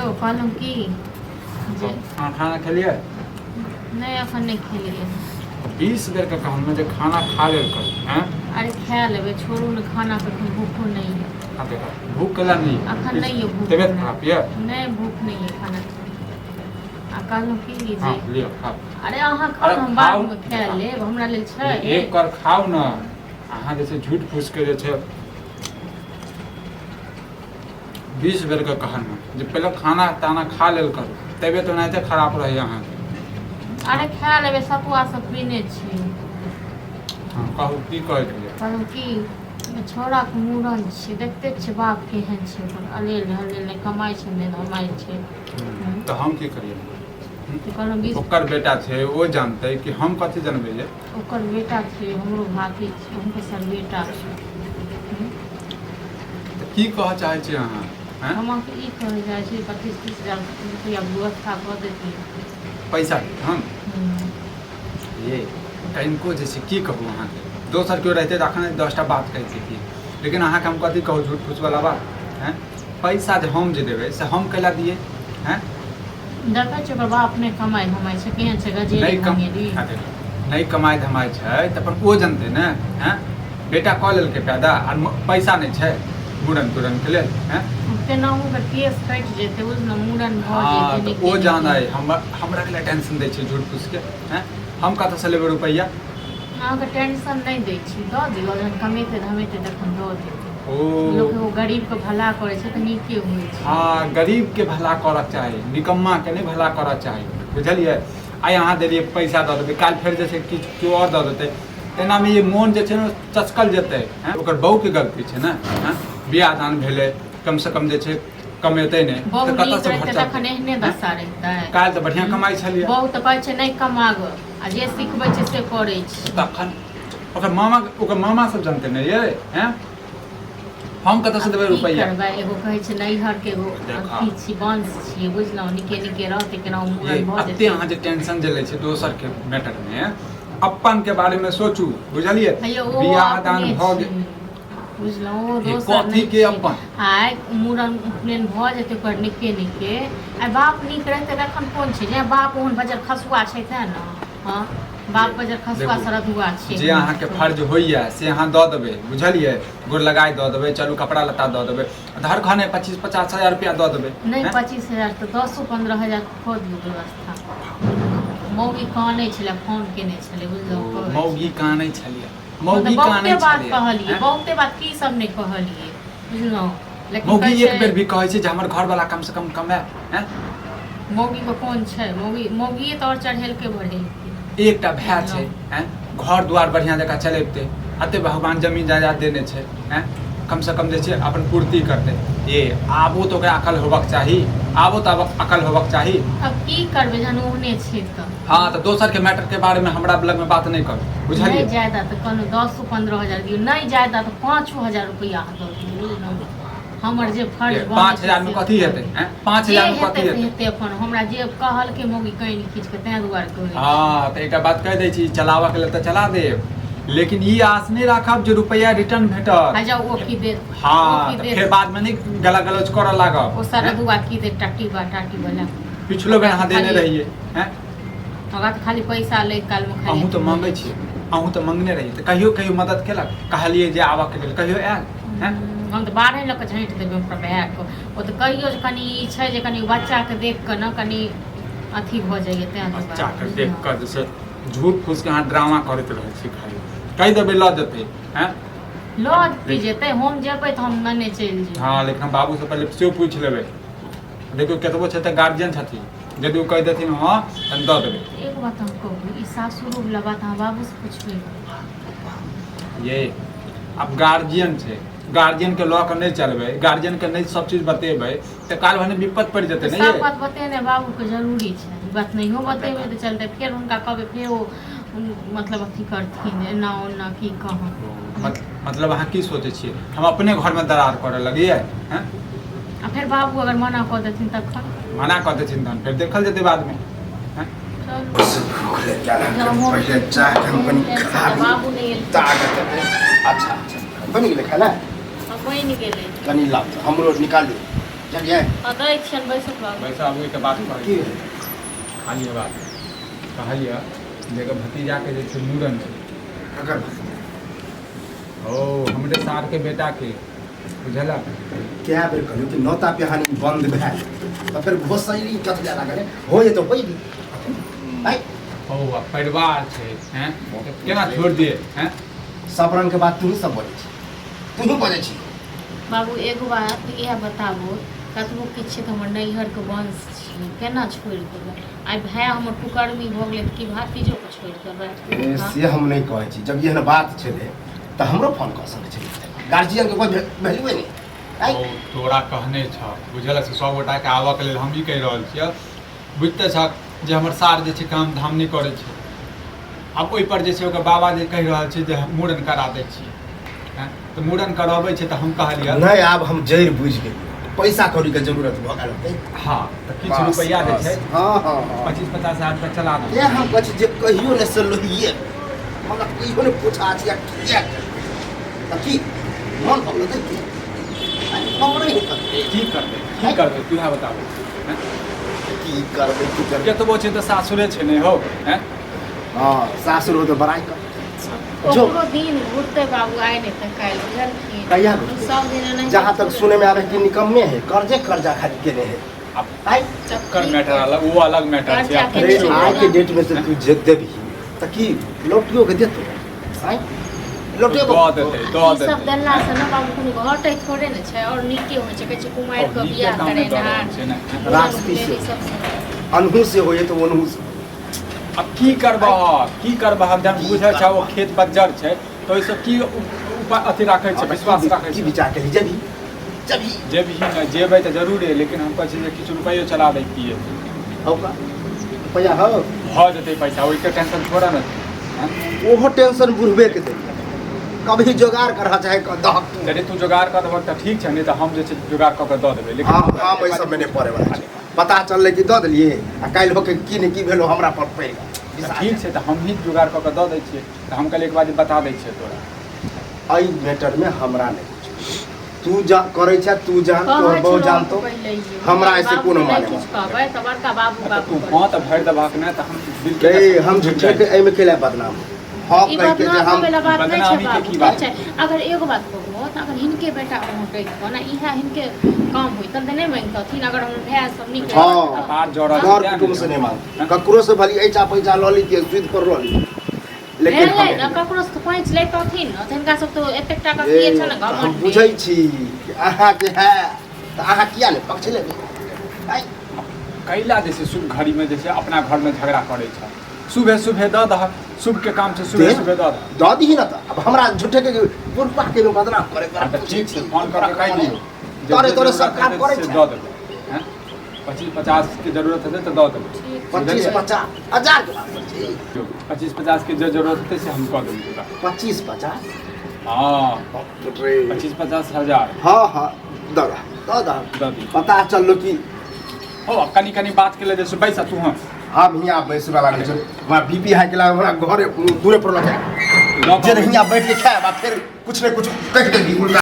Hello कहलहुँ की जे खाना खेलिए नहीं एखन नहीं खेलिए 20 बेर के कहूँ जे खाना खा लेल करू हैं। अरे खा लेबै छोड़ू ने खाना के एखन भूखो नहीं है। हाँ देखा भूख कला नहीं एखन नहीं है भूख तबियत खराब है नहीं भूख नहीं है खाना आ कहलहुँ की जे हाँ लियो खाओ अरे अहाँ खाओ हम बाद में खा लेब हमरा लेल छै एक कर खाओ ना अहाँ जैसे झूठ फूस के जे 20 बेर के कहन जे पहले खाना ताना खा लेल करू तबियत ओनाहिते खराब रहे अहाँ अरे खा लेबै सतुआ सब पीने छी। हाँ कहू की कहै छलियै कहलहुँ की छौड़ा के मूड़न छै देखते छियै बाप केहन छै अपन अलेल हलेल नहीं कमाइ छै नहीं धमाइ छै तो हम की करिए तो कहलहुँ 20 ओकर बेटा छै वो जानते कि हम कथी जानबै जे ओकर बेटा छै हमरो भाभी छै हुनकर सर बेटा छै तऽ की कहऽ चाहै छी अहाँ हैं हम अहाँके ई कहै जाइ छै 25-30 हजार रुपया व्यवस्था कऽ देती पैसा हम ये इनको जैसे की कहूँ अहाँ के दोसर केओ रहते तो अखन 10टा बात कहते कि लेकिन अहाँ के हम कथी कहूँ झूठ फूस वाला बात हैं पैसा जे हम जे देबै से हम कैला दिए हैं देखै छियै ओकर बाप नहि कमाइ धमाइ छै केहन छै गजेरी धमेरी नहीं कमाई धमाई छै तऽ अपन ओ जनते ने हैं बेटा कऽ लेलकै पैदा और पैसा नहीं छै मूड़न तूड़न के लेल हैं केनाहू के केस कटि जेतै उस न मूड़न भऽ हाँ जेतै तो ओ जानै हमरा के लिए टेंशन दै छै झूठ फूस के हैं हम कतऽ से लेबै रुपैया अहाँके टेंशन नहीं दै छी दऽ दियौ जखन कमेतै धमेतै तखन दऽ देतै ओ लोक ओ गरीब के भला करै छै तऽ नीके होइ छै। हाँ गरीब के भला करऽ चाही निकम्मा के नहीं भला करऽ चाही बुझलियै आइ अहाँ देलियै पैसा दऽ देबै काल्हि फेर जे छै किछु केओ आओर दऽ देतै एनामे ये मोन जे छै ने चसकल जेतै हैं ओकर बहू के गलती छै ने हैं बियाह दान भेलै कम से कम जे छै कमेतै नहीं बहुत तऽ कतऽ नीक से रहतै खर्चा तखन एहने दशा रहतै काल्हि तऽ बढ़िआँ कमाइ छलियै बहुत तऽ कहै छै नहीं कमाग आ जे सिखबै छै से करै छै तखन ओकर मामा सब जानते नहीं ये हैं हम कतऽ से देबै रुपैया एगो कहै छै नैहर के एगो अथी छी वंश छी बुझलहुँ नीके नीके रहतै केनाहू मूड़न भऽ एते जेतै अहाँ जे टेंशन जे लै छै दोसर के मैटर में अपन के बारे में सोचू बुझलियै बियाह दान भऽ गेल बुझलहुँ ओ ये दोसर कथी नहीं के छै। अपन आइ मूड़न उपनयन भऽ जेतै ओकर नीके नीके आइ बाप नीक रहतै तखन कोन छै जे बाप ओहन बजर खसुआ छै तेँ ने हाँ बाप बजर खसुआ देखू, सरधुआ छै जे अहाँ के फर्ज होइए से अहाँ दऽ देबै बुझलियै गोर लगाय दऽ देबै चलू कपड़ा लत्ता दऽ देबै धर खाने 25-50 हजार रुपया दऽ देबै नहीं 25,000 तो 10-15 हजार कऽ दियौ व्यवस्था। मौगी कानै छलै फोन केने छलै बुझलहुँ मौगी कानै छलियै बहुते मौगी कानै बात छलियै कहलिए हैं? बहुते बात की सब नहीं कहलिए बुझलहुँ लेकिन मौगी कहै एक बेर छै भी कहै छै जे हमर घर वाला कम से कम कमाए हैं मौगी को कोन छै मौगिए तो और चढ़ेलकै बढ़ेलकै एकटा भाई छै हैं घर द्वार बढ़िया जगह चलेबते अते भगवान जमीन जायदाद देने छै हैं कम से कम जे छै अपन पूर्ति करते ये आबो तो ओकरा अकल होबक चाही आबो तो अकल होबक चाही अब की करबै जहन ओहने छै तऽ हाँ तो दोसर के मैटर के बारे में हमरा लग में बात नहीं करू नहीं बुझलियै जायदा तो कहलहुँ 10-15 हजार दियौ नहीं जायदा तो 5,000 रुपया दऽ दियौ बुझलहुँ हमर जे फर्ज 5,000 में कथी हेतै हैं 5,000 में कथी हेतै हेतै अपन हमरा जे कहलकै मौगी कहीं खींच के तेँ दुआरे कहै हाँ तो एकटा बात कह दै छी चलाबऽ के लेल तऽ चला देब लेकिन ई आस नहीं राखब जे रुपया रिटर्न भेटत आ जाओ ओ की दे हाँ तो फिर बाद में नहीं गला गलौज करऽ लागब ओ सरधुआ की दे टाटी वाला पिछलो बेर अहाँ देने रहिए हैं ओकरा तऽ खाली पैसा लै काल में खाली अहूँ तो मांगै छियै अहूँ तो मांगने रहिए तो कहियो मदद केलक कहलिए जे आबऽ के लेल कहियो आयल हैं हम तऽ बारह लऽ कऽ झाँटि देबै ओकरा भायके ओ तऽ कहियो जे कनि ई छै जे कनि बच्चाके देख कऽ ने कनि अथी भऽ जाइए तेँ बच्चा के देख कऽ जैसे झूठ फूस के अहाँ ड्रामा करैत रहै छी खाली कहि देबै लऽ देतै हैं लऽ की जेतै हम जेबै तऽ हम नने चलि जेबै हाँ लेकिन हम बाबू से पहले सेहो पूछि लेबै देखियौ कतबो छै तऽ गार्जियन छथिन यदि ओ कहि देथिन हाँ तऽ दऽ देबै एक बात हम कहू ई सासुरो वला बात अहाँ बाबूसँ पुछबै ये अब गार्जियन छै गार्जियन के लऽ कऽ नहीं चलबै गार्जियन के नहीं सब चीज बतेबै तऽ काल्हि भने विपत पड़ि जेतै ने सब बात बतेनाइ बाबूके जरूरी छै बात नहियो बतेबै तऽ चलतै फेर हुनका कहबै फेर ओ मतलब अथी करथिन एना ओना की कहब मतलब अहाँ की सोचै छियै हम अपने घर में दरार करऽ लगियै हैं आ फेर बाबू अगर मना कऽ देथिन तखन मना कऽ देथिन तहन फेर देखल जेतै बाद में बाबू नहीं अच्छा अच्छा बनि गेलै खाना बनि गेलै कनि ला हमरो निकाल दे चलिए दै छियनि बैसत बाबू पैसा अबे के बात की खाली बात कहलिए जेकर भतीजा के जे छै मूड़न छै अगर ओ हमरे सार के बेटा के बुझला क्या बेर कहलू कि नौता पिहानी बंद भेल तो फिर घोसैली कत जा लागल हो ये तो होई आई ओ परिवार छै हैं केना छोड़ दिए हैं सब रंग के बात तू ही सब बोले छी तू ही बोले छी बाबू एगो बात इएह बताबू कतबो किछु छै तऽ हमर नैहरके वंश छियै केना छोड़ि देबै आइ भाय हमर कुकर्मी भऽ गेलै तऽ की भातीजोके छोड़ि देबै हाँ? से हम नहीं कहै छी जब एहन बात छले तो हमरो फोन कर सकै छी गार्जियन के कोई वैल्यू नहीं आई ओ तोरा कहने छ बुझल से सब गोटा के आबऽ के लेल हम ही कहि रहल छियै बुझते छ जे हमर सार जे छै काम धाम नहीं करे छै आब ओहि पर जे छै ओकर बाबा जे कहि रहल छै जे मूड़न करा दै छियै हैं तऽ मूड़न कराबै छै तऽ हम कहलियै नहीं आब हम जड़ बुझ गेलिए पैसा कौड़ी के जरूरत भ गेल हाँ तऽ किछु रुपैआ जे छै हां हां 25-50 हजार रुपया चला दे ये हम कछ जे कहियो ने से लोहिए मतलब कहियो ने पूछा छी किया त की मन हम न देखी हमरे ही की करबै तू है बताबो हैं की करबै की करबै केतबो छै तऽ सासुरे छै ने हो हैं हां सासुर हो तो बड़ाई कर जो ओकरो दिन घुरतै बाबू आइ नहि तऽ काल्हि बुझलखिन कहिया सब दिन नहीं जहाँ तक सुने में आ रहा है कि निकम्मे है कर्जा खाली केने है अब आई कर मैटर अलग वो अलग मैटर छै कर्जा अब के अरे नहीं आज के डेट में से तू जे देबी त की लौटियो के देतो आई लौटियो दऽ देतै दऽ ई सब देतै देला से ना बाबू कोनो घटै थोड़े ने छै और नीके होइ छै कहै छै कुमारि के बियाह करेनार रास्ती से अनहु से होए तो ओनहु से अब की करबह जब बुझै छै ओ खेत बज्जर छै तो ओइसे की अथी राखै छै विश्वास राखै की छै विचार के जबी जे भी न जेबै तऽ जरूरे लेकिन हम कहै छी जे किछु रुपैयो चला दैतियै होगा रुपया हो भऽ जेतै पैसा ओइके टेंशन थोड़ा न छै ओहो टेंशन बुढ़बे के दे कभी जोगाड़ करहा चाहे दह यदि तू जोगाड़ कर देबह तऽ ठीक छै नहीं तऽ हम जे छै जोगाड़ कऽ के दऽ देबै हाँ लेकिन हाँ मैं सब में नहीं पड़े वाला छै पता चलले कि दऽ देलिए आ काल्हि होके की ने की भेलो हमरा पर पड़ि तऽ ठीक छै तऽ हम ही जोगाड़ कऽ के दऽ दै छियै तऽ हम कहलियै एक बार बता दै छियै तोरा एहि मैटर में हमरा नहीं तू जा करे छै तू जान तोर बहु जानतो हमरा ऐसे कोनो माने किछु कहबै तऽ बड़का बाबू तऽ तू बाबू हाँ तऽ भरि देबाक नहि तऽ हम दिल ए हम झूठे के एमे केला बदनाम हाँ ई कह के जे बदनाम हम वाला बात नहीं छै बदनामी के बाबू की बात छै अगर एगो बात कहबो तऽ अगर हिनके बेटा कहि दो ना इहा हिनके काम होई तब नहीं मांगतथिन अगर हम भैया सब नीक हाँ। पार जोड़ा घर कुटुम से नहीं मांग ककरो से भली ऐचा पैसा लऽ ली के सुध पर लऽ ली लेकिन भेलै न ककरो से पैंच लैतथिन न तिनका सब तो एतेक टाका किए छै न हम घमंड बुझै छी कि अहाँ के है तऽ अहाँ किया नहीं पक्ष लेबै आई कैला जैसे शुभ घड़ी में जैसे अपना घर में झगड़ा करे छै सुबह दऽ दह शुभ के काम छै सुबह दऽ दह दऽ दी ना तऽ अब हमरा झूठे के पुरपा के बदनाम करे तऽ ठीक छै फोन करके कहि दियौ तोरे सब काम करे छै दऽ देबै हैं 25-50 के जरूरत हेतै तऽ दऽ देबै 25-50 हजार के बात छै 25-50 के जो जरूरत हेतै से हम कऽ देबै तोरा 25-50 हाँ 25-50 हजार हाँ हाँ दऽ दऽ दी पता चललो कि हो कनी बात के ले जैसे पैसा तू हाँ हम हियाँ बैसबा लागल छै हमरा बीपी हाई के हमरा घरे दूरे पर लगे जे हियाँ बैठ के खाए फिर कुछ ने कुछ कह देगी उल्टा